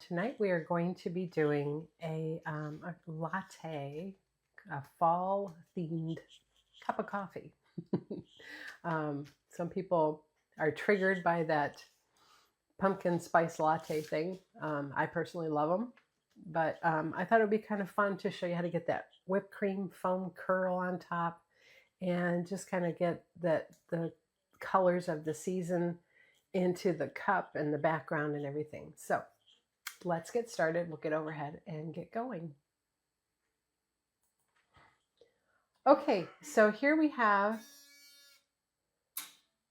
tonight we are going to be doing a latte, a fall themed cup of coffee. Some people are triggered by that pumpkin spice latte thing. I personally love them, but I thought it would be kind of fun to show you how to get that whipped cream foam curl on top and just kind of get the colors of the season into the cup and the background and everything. So let's get started. We'll get overhead and get going. Okay, so here we have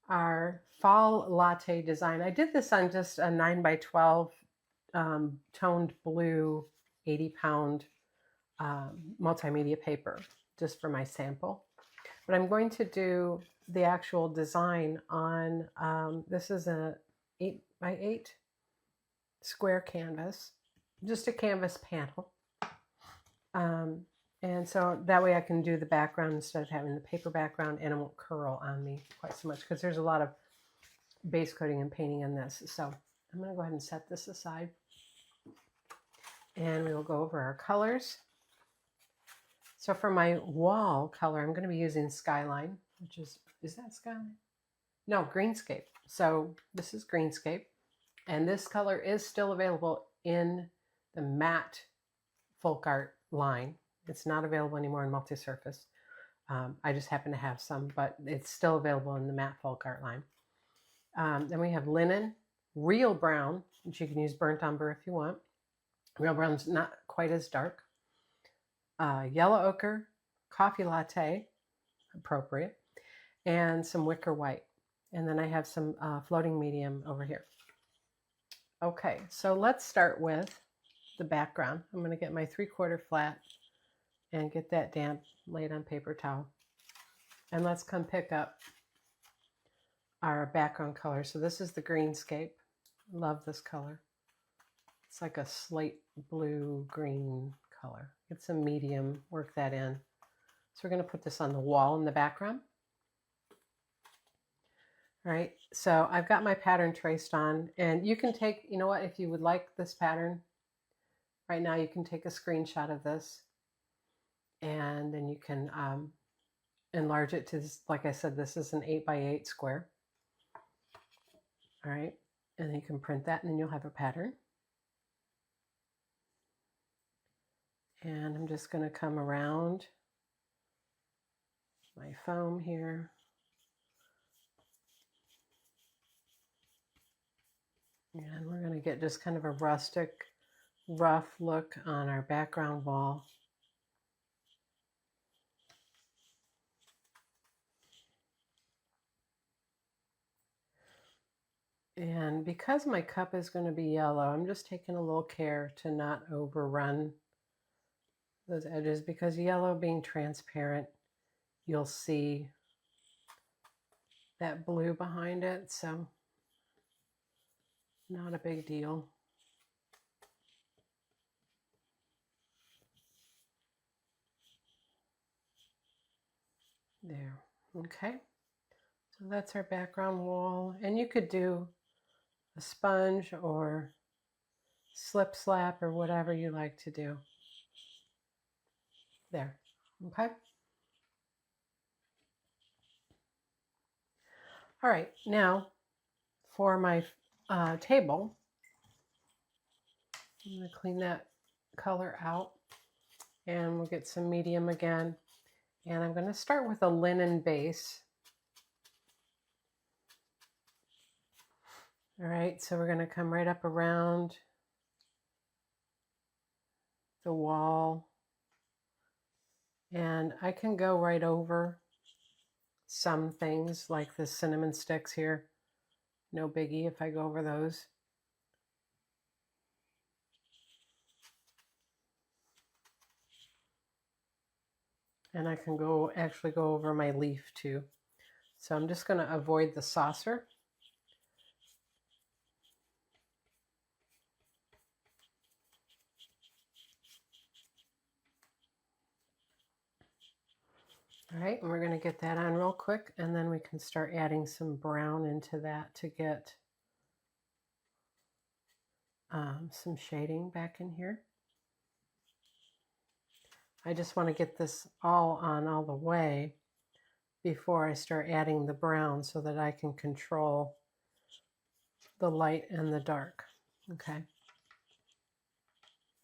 our fall latte design. I did this on just a 9x12 toned blue 80-pound multimedia paper just for my sample. But I'm going to do the actual design on, this is a 8x8 square canvas, just a canvas panel. And so that way I can do the background instead of having the paper background, and it won't curl on me quite so much because there's a lot of base coating and painting in this. So I'm going to go ahead and set this aside, and we will go over our colors. So for my wall color, I'm going to be using Skyline, which is that Skyline? No, Greenscape. So this is Greenscape, and this color is still available in the matte folk art line. It's not available anymore in multi-surface. I just happen to have some, but it's still available in the matte folk art line. Then we have linen, real brown, which you can use burnt umber if you want. Real brown's not quite as dark. Yellow ochre, coffee latte, appropriate, and some wicker white. And then I have some floating medium over here. Okay, so let's start with the background. I'm going to get my 3/4 flat and get that damp, laid on paper towel. And let's come pick up our background color. So this is the Greenscape. Love this color. It's like a slate blue green color. Get some medium, work that in. So we're going to put this on the wall in the background. All right, so I've got my pattern traced on, and you can take, you know what, if you would like this pattern, right now you can take a screenshot of this, and then you can enlarge it to, like I said, this is an 8x8 square. All right, and you can print that, and then you'll have a pattern. And I'm just going to come around my foam here. And we're going to get just kind of a rustic, rough look on our background wall. And because my cup is going to be yellow, I'm just taking a little care to not overrun those edges, because yellow being transparent, you'll see that blue behind it, so not a big deal. There, okay. So that's our background wall, and you could do a sponge or slip slap or whatever you like to do. There, okay. All right, now for my table, I'm going to clean that color out, and we'll get some medium again. And I'm going to start with a linen base. All right, so we're going to come right up around the wall. And I can go right over some things like the cinnamon sticks here. No biggie if I go over those. And I can actually go over my leaf too. So I'm just going to avoid the saucer. All right, and we're going to get that on real quick, and then we can start adding some brown into that to get some shading back in here. I just want to get this all on all the way before I start adding the brown so that I can control the light and the dark. Okay.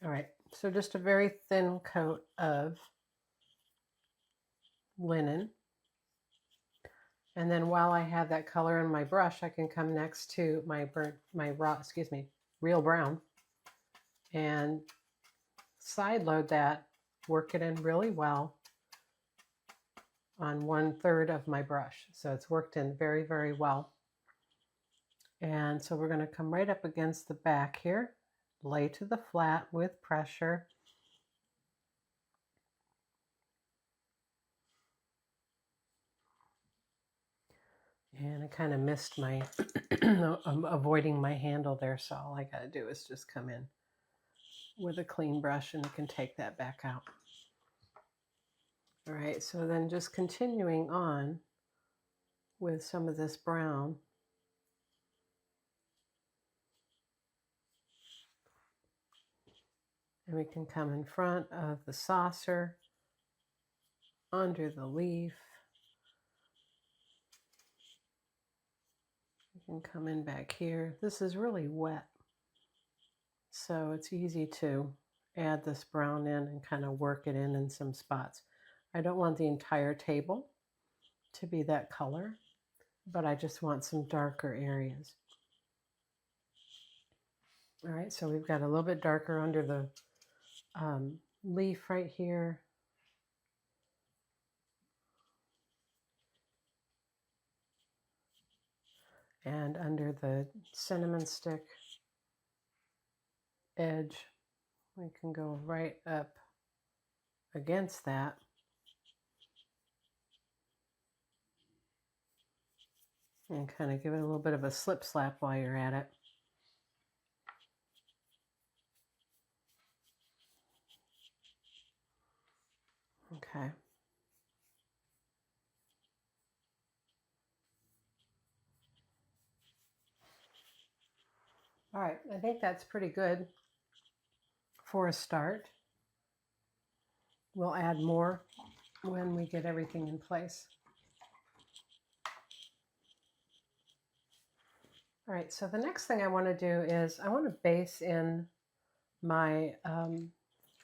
All right. So just a very thin coat of linen. And then while I have that color in my brush, I can come next to my real brown and side load that, work it in really well on 1/3 of my brush. So it's worked in very, very well. And so we're going to come right up against the back here, lay to the flat with pressure. And I kind of missed my, I'm avoiding my handle there, so all I got to do is just come in with a clean brush and I can take that back out. All right, so then just continuing on with some of this brown. And we can come in front of the saucer, under the leaf. You can come in back here. This is really wet, so it's easy to add this brown in and kind of work it in some spots. I don't want the entire table to be that color, but I just want some darker areas. All right, so we've got a little bit darker under the leaf right here. And under the cinnamon stick edge, we can go right up against that. And kind of give it a little bit of a slip slap while you're at it. Okay. All right, I think that's pretty good for a start. We'll add more when we get everything in place. All right, so the next thing I want to do is I want to base in my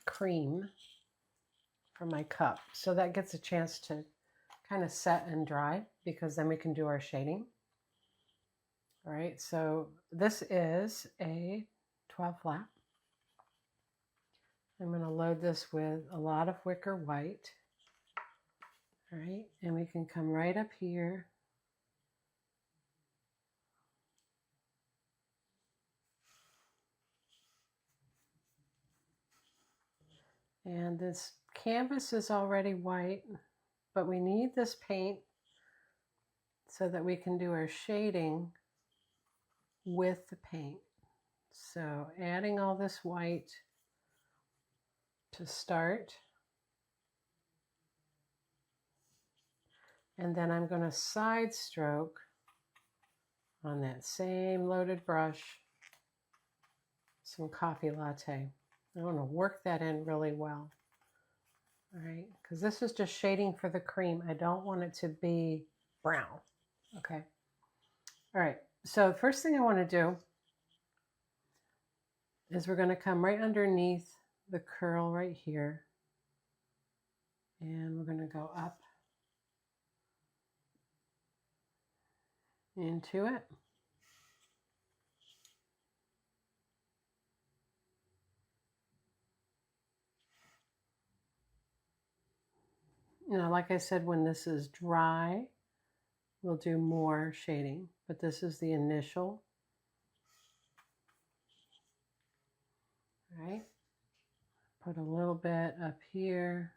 cream for my cup. So that gets a chance to kind of set and dry, because then we can do our shading. All right, so this is a 12 flat. I'm going to load this with a lot of wicker white. All right, and we can come right up here. And this canvas is already white, but we need this paint so that we can do our shading with the paint. So adding all this white to start. And then I'm going to side stroke on that same loaded brush some coffee latte. I want to work that in really well. All right, because this is just shading for the cream. I don't want it to be brown. Okay. All right, so first thing I want to do is we're going to come right underneath the curl right here. And we're going to go up into it. You know, like I said, when this is dry, we'll do more shading, but this is the initial. All right, put a little bit up here.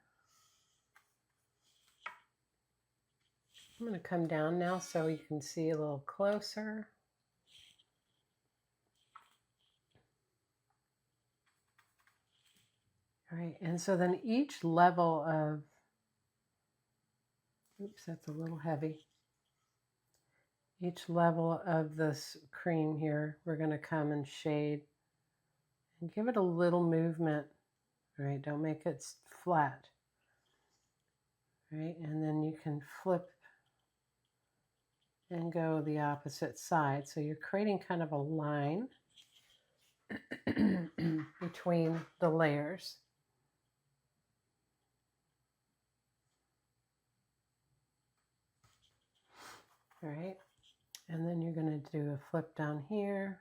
I'm going to come down now so you can see a little closer. All right, and so then each level of, oops, that's a little heavy. Each level of this cream here, we're going to come and shade And give it a little movement, right? Don't make it flat, right? And then you can flip and go the opposite side. So you're creating kind of a line between the layers. All right, and then you're going to do a flip down here.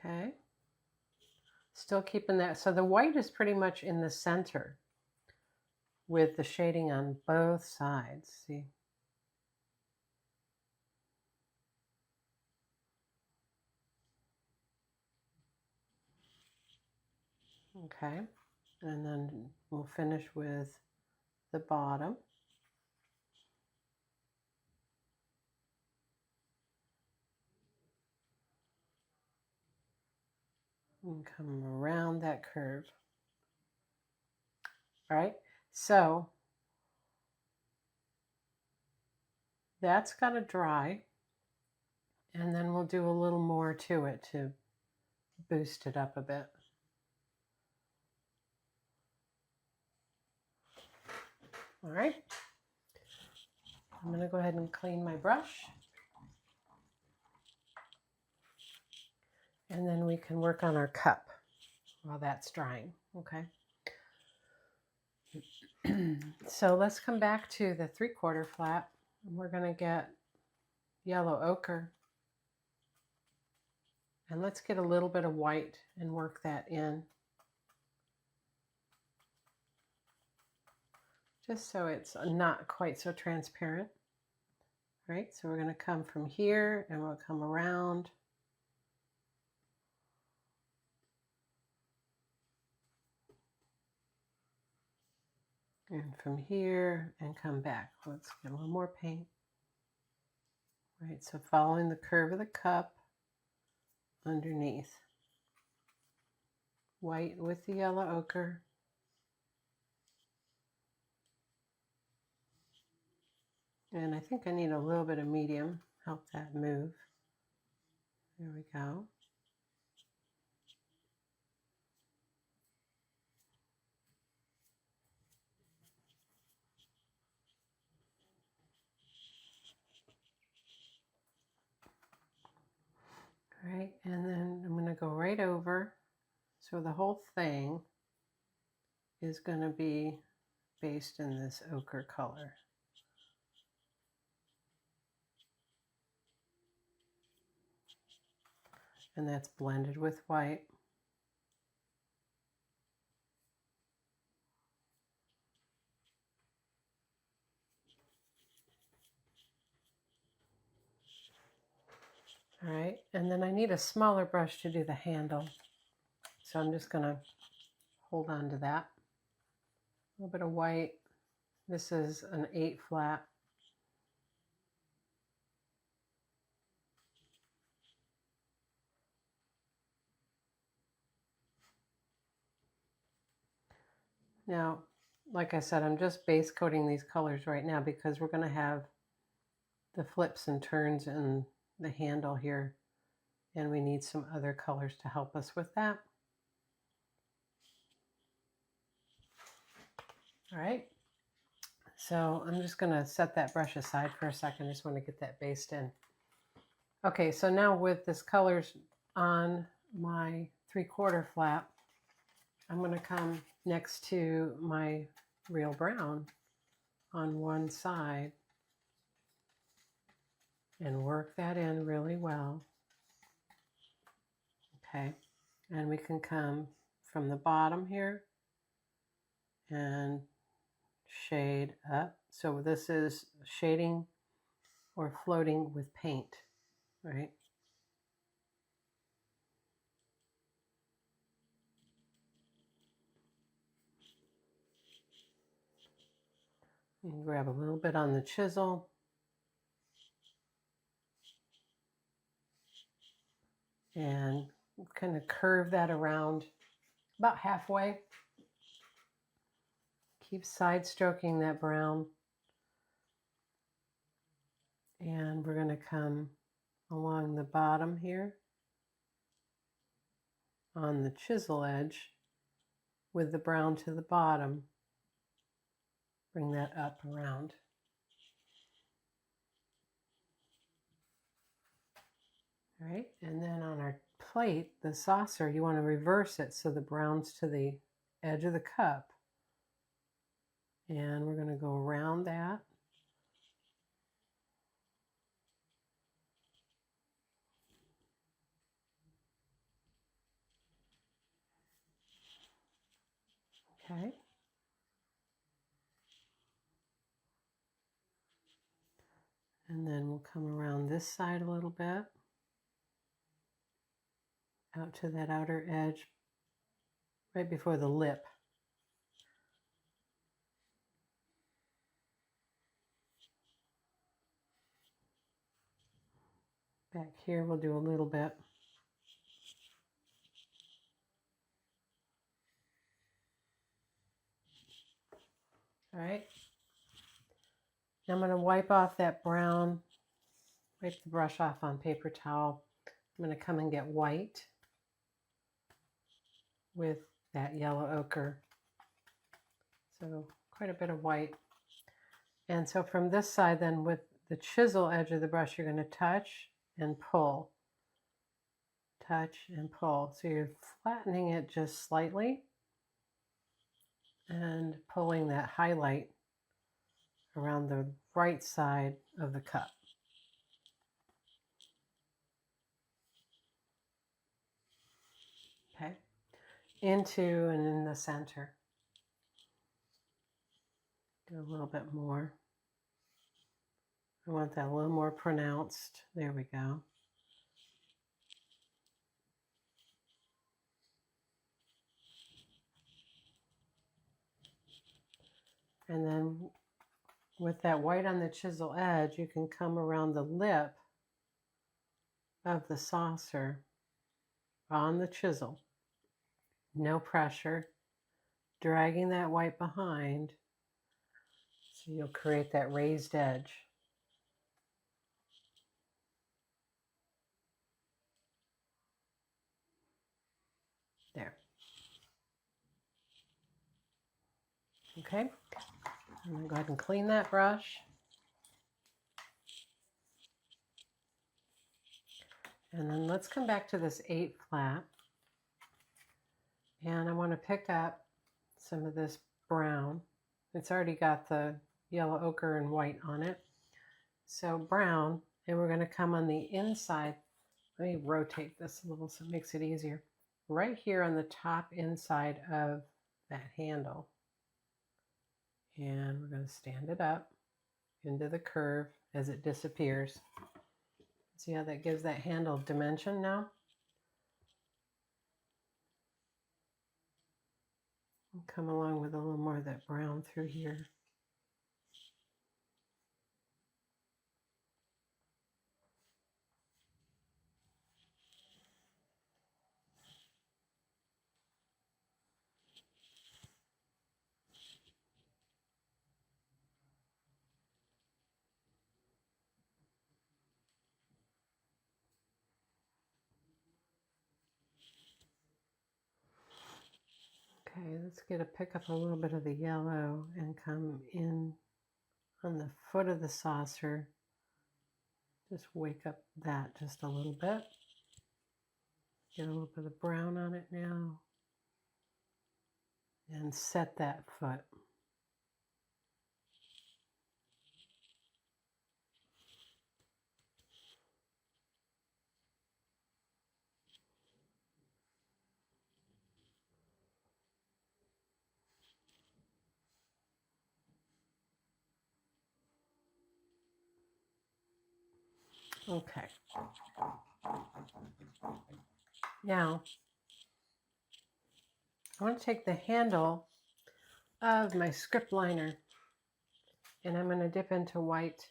Okay, still keeping that. So the white is pretty much in the center with the shading on both sides. See? Okay, and then we'll finish with the bottom. And come around that curve. All right, so that's got to dry, and then we'll do a little more to it to boost it up a bit. All right, I'm going to go ahead and clean my brush, and then we can work on our cup while that's drying. Okay. So let's come back to the 3/4 flat. We're going to get yellow ochre, and let's get a little bit of white and work that in, just so it's not quite so transparent. Right, so we're going to come from here and we'll come around. And from here and come back. Let's get a little more paint. Right, so following the curve of the cup underneath. White with the yellow ochre. And I think I need a little bit of medium, help that move. There we go. All right, and then I'm going to go right over. So the whole thing is going to be based in this ochre color. And that's blended with white. All right, and then I need a smaller brush to do the handle. So I'm just gonna hold on to that. A little bit of white. This is an 8 flat. Now, like I said, I'm just base coating these colors right now because we're gonna have the flips and turns in the handle here, and we need some other colors to help us with that. All right, so I'm just gonna set that brush aside for a second. I just want to get that based in. Okay, so now with this colors on my 3/4 flat, I'm gonna come next to my real brown on one side and work that in really well. Okay, and we can come from the bottom here and shade up. So this is shading or floating with paint, right? And grab a little bit on the chisel. And kind of curve that around about halfway. Keep side stroking that brown And we're going to come along the bottom here on the chisel edge with the brown to the bottom. Bring that up around. All right, and then on our plate, the saucer, you want to reverse it so the brown's to the edge of the cup. And we're going to go around that. Okay. And then we'll come around this side a little bit, out to that outer edge, right before the lip. Back here, we'll do a little bit. All right. Now I'm going to wipe off that brown, wipe the brush off on paper towel. I'm going to come and get white with that yellow ochre. So quite a bit of white. And so from this side then, with the chisel edge of the brush, you're going to touch and pull. Touch and pull. So you're flattening it just slightly and pulling that highlight around the right side of the cup. Okay, into and in the center. Do a little bit more. I want that a little more pronounced. There we go. And then with that white on the chisel edge, you can come around the lip of the saucer on the chisel. No pressure, dragging that white behind, so you'll create that raised edge. There. Okay, I'm going to go ahead and clean that brush. And then let's come back to this 8 flat. And I want to pick up some of this brown. It's already got the yellow ochre and white on it. So brown, and we're going to come on the inside. Let me rotate this a little so it makes it easier. Right here on the top inside of that handle. And we're going to stand it up into the curve as it disappears. See how that gives that handle dimension now? And come along with a little more of that brown through here. Okay, let's pick up a little bit of the yellow and come in on the foot of the saucer. Just wake up that just a little bit. Get a little bit of brown on it now. And set that foot. Okay. Now, I want to take the handle of my script liner and I'm going to dip into white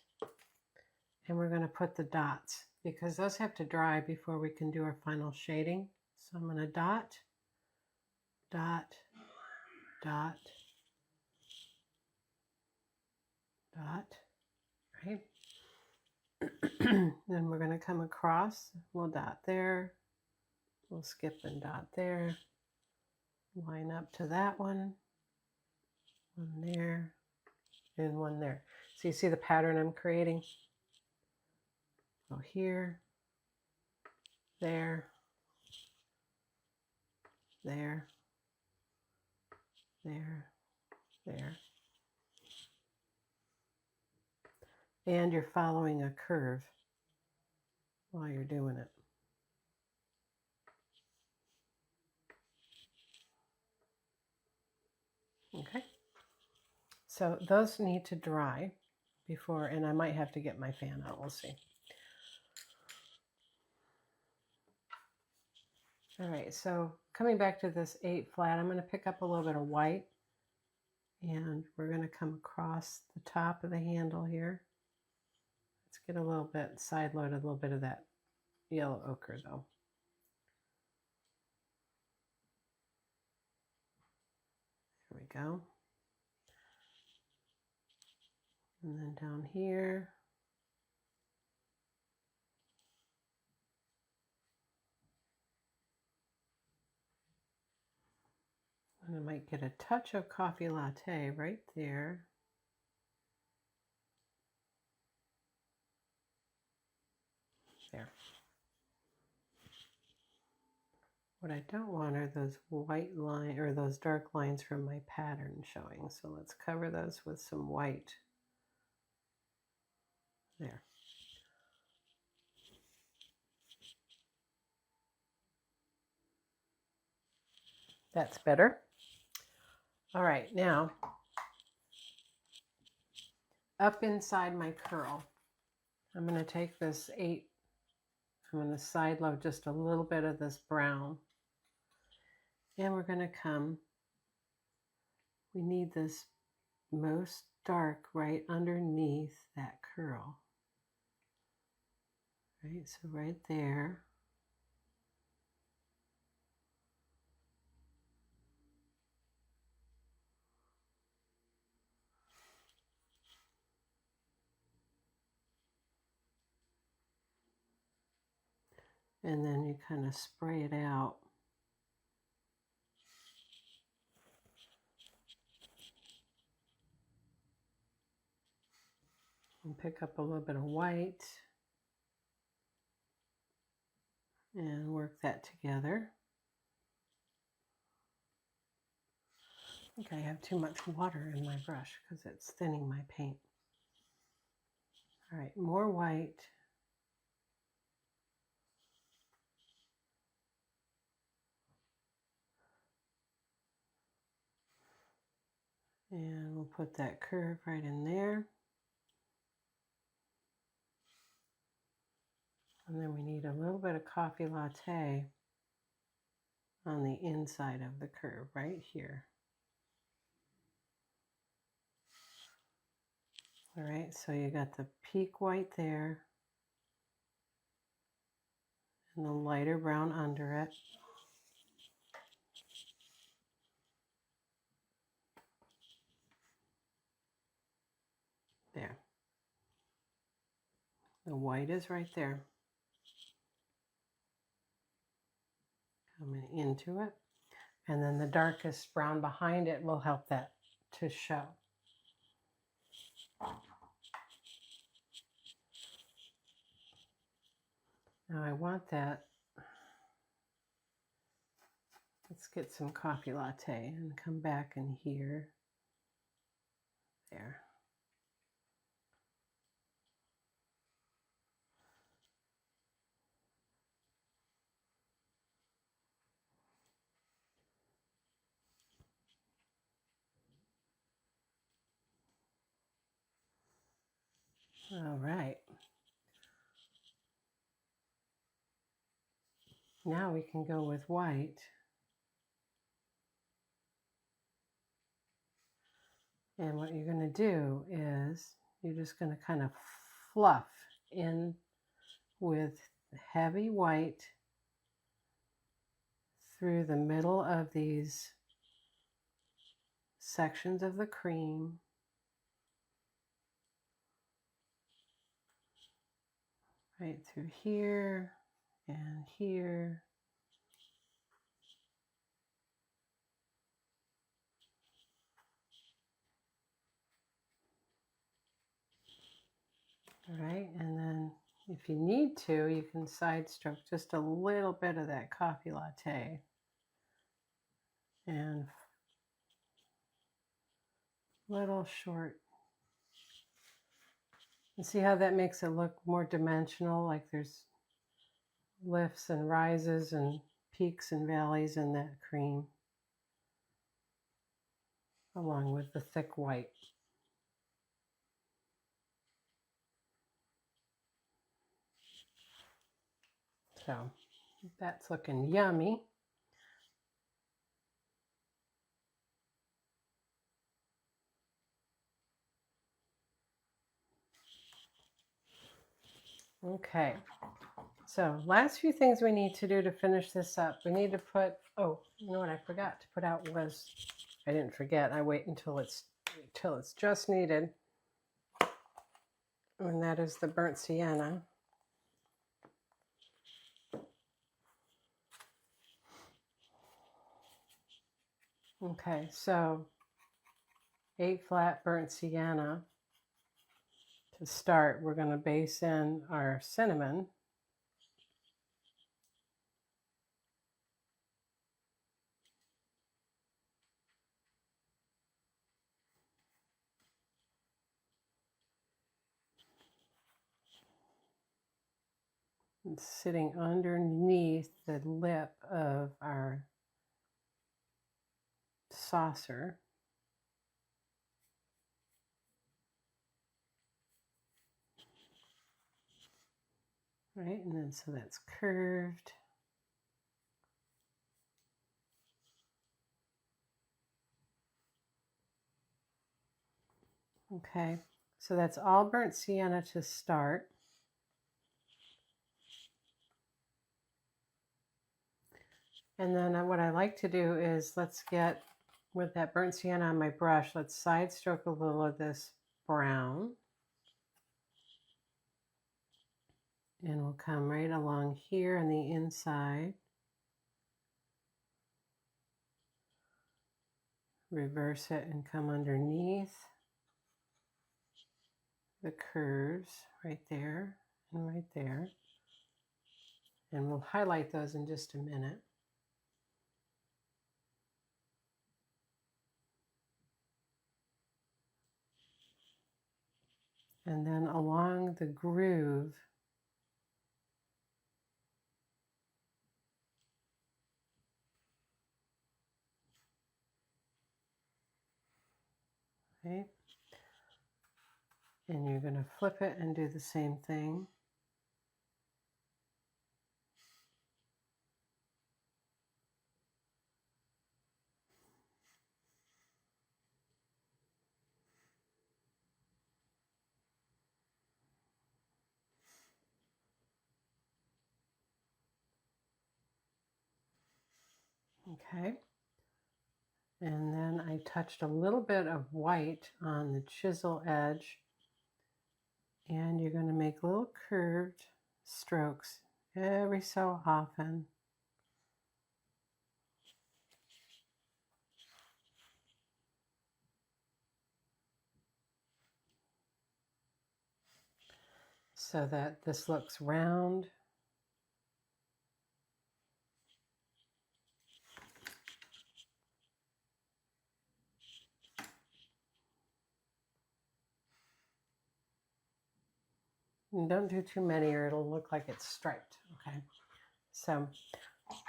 and we're going to put the dots because those have to dry before we can do our final shading. So I'm going to dot, dot, dot, dot, right? Then we're going to come across, we'll dot there, we'll skip and dot there, line up to that one there, and one there. So you see the pattern I'm creating? Go here, there, there, there, there. And you're following a curve while you're doing it. Okay. So those need to dry before, and I might have to get my fan out, we'll see. All right, so coming back to this 8 flat, I'm going to pick up a little bit of white, and we're going to come across the top of the handle here. Let's get a little bit side loaded, a little bit of that yellow ochre though. There we go. And then down here. And I might get a touch of coffee latte right there. There. What I don't want are those white lines or those dark lines from my pattern showing. So let's cover those with some white. There. That's better. All right, now up inside my curl, I'm going to take this 8, I'm going to side load just a little bit of this brown, and we're going to come, we need this most dark right underneath that curl. Right, so right there. And then you kind of spray it out. And pick up a little bit of white and work that together. I think I have too much water in my brush because it's thinning my paint. All right, more white. And we'll put that curve right in there. And then we need a little bit of coffee latte on the inside of the curve right here. All right, so you got the peak white there and the lighter brown under it. There. The white is right there. Coming into it. And then the darkest brown behind it will help that to show. Now I want that. Let's get some coffee latte and come back in here. There. All right. Now we can go with white. And what you're going to do is you're just going to kind of fluff in with heavy white through the middle of these sections of the cream. right through here and here. All right, and then if you need to, you can side stroke just a little bit of that coffee latte. And little short. And see how that makes it look more dimensional, like there's lifts and rises and peaks and valleys in that cream, along with the thick white. So that's looking yummy. Okay, so last few things we need to do to finish this up. We need to put, oh, you know what I forgot to put out was, I didn't forget, I wait until it's just needed. And that is the burnt sienna. Okay, so 8 flat burnt sienna. To start, we're going to base in our cinnamon. It's sitting underneath the lip of our saucer. Right, and then so that's curved. Okay, so that's all burnt sienna to start. And then what I like to do is, let's get, with that burnt sienna on my brush, let's side stroke a little of this brown. And we'll come right along here on the inside. Reverse it and come underneath the curves right there and right there. And we'll highlight those in just a minute. And then along the groove, right? And you're going to flip it and do the same thing. Okay. And then I touched a little bit of white on the chisel edge. And you're going to make little curved strokes every so often. So that this looks round. And don't do too many or it'll look like it's striped, okay? So,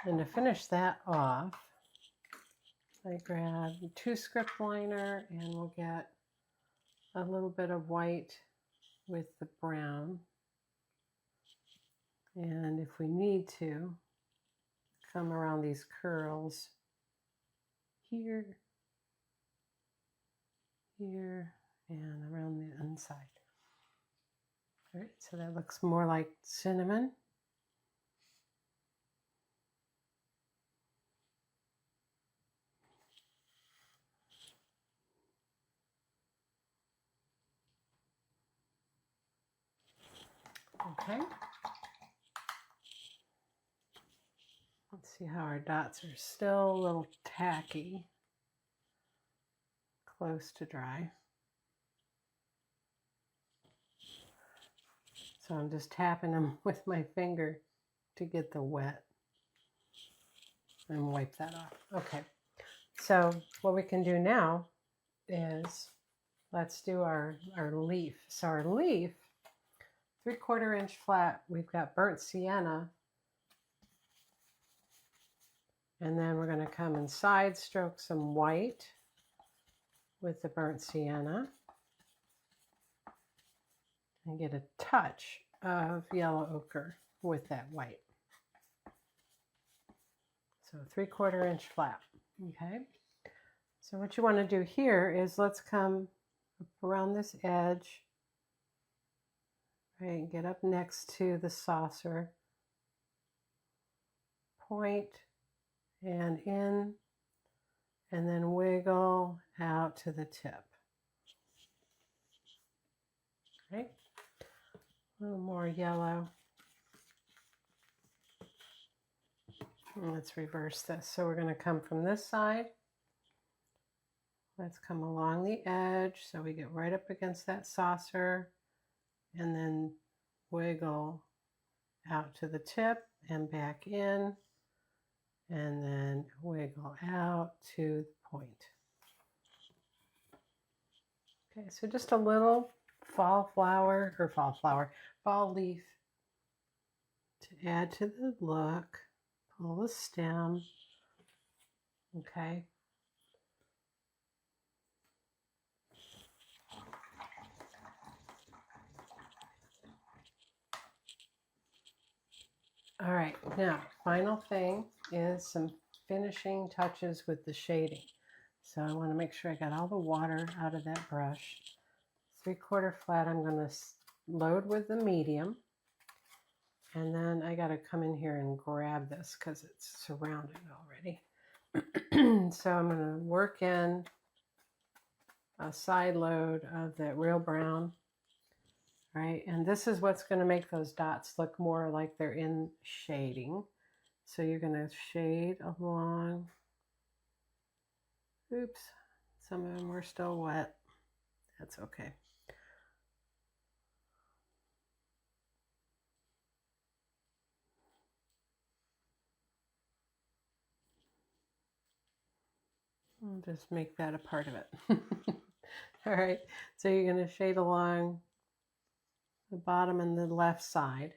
and to finish that off, I grab 2 script liner and we'll get a little bit of white with the brown. And if we need to, come around these curls here, here, and around the inside. All right, so that looks more like cinnamon. Okay. Let's see how our dots are still a little tacky, close to dry. So I'm just tapping them with my finger to get the wet and wipe that off. Okay, so what we can do now is let's do our leaf. So our leaf, 3/4 inch flat, we've got burnt sienna, and then we're going to come and side stroke some white with the burnt sienna and get a touch of yellow ochre with that white. So 3/4 inch flat. Okay, so what you want to do here is let's come around this edge, right, get up next to the saucer, point and in, and then wiggle out to the tip. Okay, a little more yellow. And let's reverse this. So we're going to come from this side. Let's come along the edge so we get right up against that saucer, and then wiggle out to the tip and back in, and then wiggle out to the point. Okay, so just a little fall leaf to add to the look. Pull the stem. Okay. All right, now final thing is some finishing touches with the shading. So I want to make sure I got all the water out of that brush. 3/4 flat, I'm going to load with the medium. And then I got to come in here and grab this because it's surrounded already. So I'm going to work in a side load of that real brown. Right, and this is what's going to make those dots look more like they're in shading. So you're going to shade along. Oops, some of them were still wet. That's okay. I'll just make that a part of it. All right, so you're going to shade along the bottom and the left side.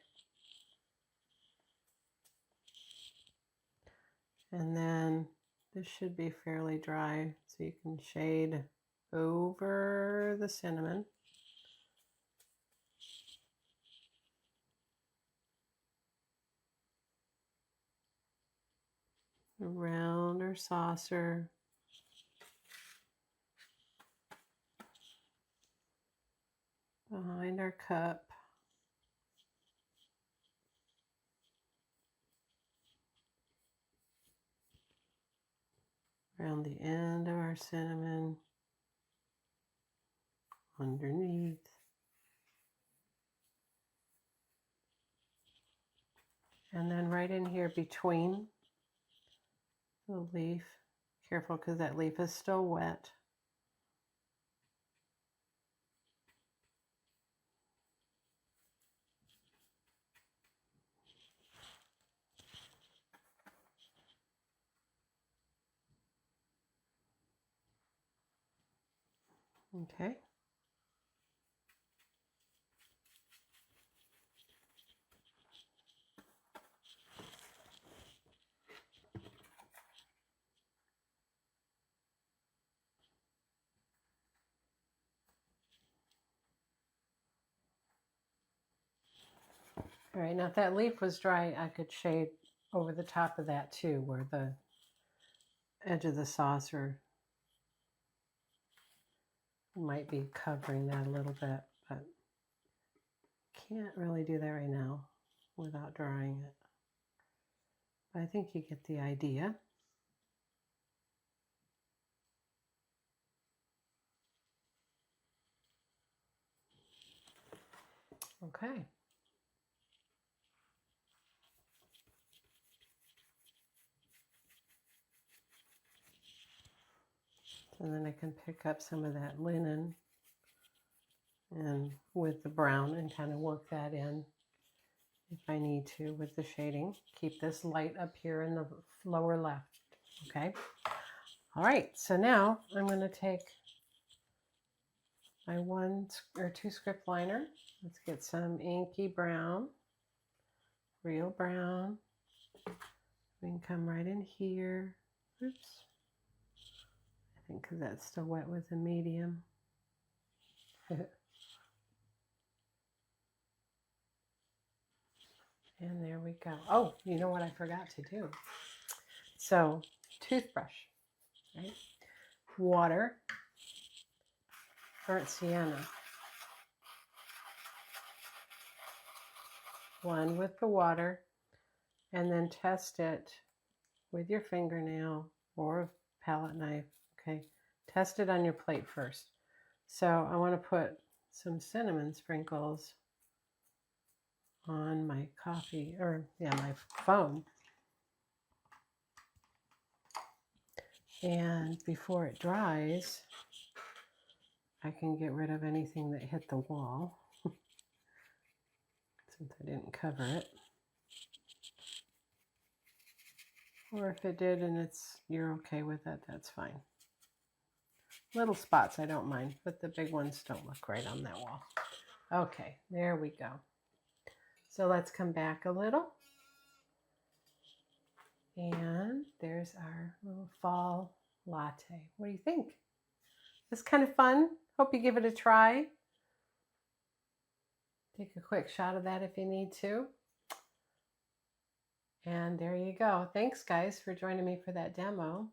And then this should be fairly dry, so you can shade over the cinnamon. Around our saucer. Behind our cup. Around the end of our cinnamon. Underneath. And then right in here between the leaf. Careful because that leaf is still wet. Okay. All right, now if that leaf was dry, I could shade over the top of that too, where the edge of the saucer might be covering that a little bit, but can't really do that right now without drying it. But I think you get the idea. Okay. And then I can pick up some of that linen and with the brown and kind of work that in if I need to with the shading. Keep this light up here in the lower left, okay? All right, so now I'm going to take my 1 or 2 script liner. Let's get some inky brown, real brown. We can come right in here. Oops. I think because that's still wet with the medium. And there we go. Oh, you know what I forgot to do? So, toothbrush, right? Water, burnt sienna. One with the water, and then test it with your fingernail or a palette knife, okay? Test it on your plate first. So I want to put some cinnamon sprinkles on my coffee, or yeah, my foam. And before it dries, I can get rid of anything that hit the wall since I didn't cover it. Or if it did and you're okay with that, that's fine. Little spots I don't mind, but the big ones don't look right on that wall. Okay, there we go. So let's come back a little. And there's our little fall latte. What do you think? It's kind of fun. Hope you give it a try. Take a quick shot of that if you need to. And there you go. Thanks, guys, for joining me for that demo.